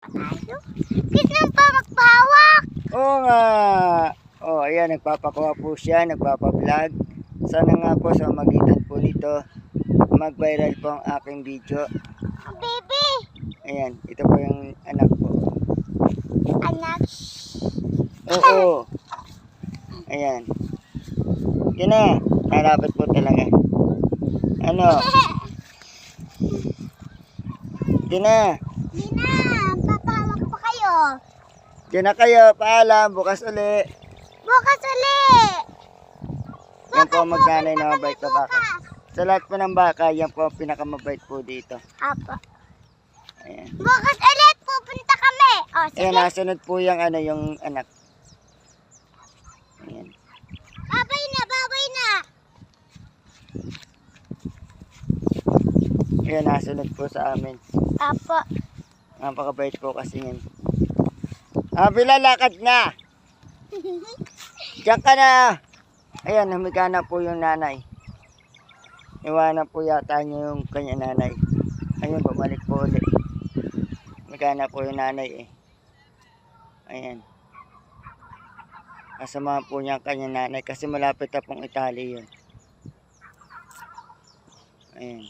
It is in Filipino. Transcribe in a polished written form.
Tayo? Gusto pa magpahawak? Oo nga. Oh, ayan, nagpapakuha po siya, nagpapablog. Sana nga po sa magitan po nito, mag-viral po ang aking video. Baby! Ayan, ito po yung anak ko. Anak. Oo. Ayan. Yun na, nalapit po talaga. Ano? Yun na. Di na, papahawak pa kayo. Diyan na kayo, paalam, bukas uli. Bukas uli! Yan po ang magnanay na mabait na baka. Sa lahat po ng baka, yan po ang pinakamabait po dito. Apo. Ayan. Bukas ulit, pupunta kami. O, sige. Ayan, nasunod po yung ano, yung anak. Ayan. Babay na, babay na. Ayan, nasunod po sa amin. Apo. Napakabait po kasi yan. Lalakad na! Diyan ka na! Ayan, humiga na po yung nanay. Iwanan po yata niya yung kanya nanay. Ayun, bumalik po ulit. Humiga na po yung nanay eh. Ayan. Kasama po niya ang kanya nanay kasi malapit na pong Italy yun. Ayan.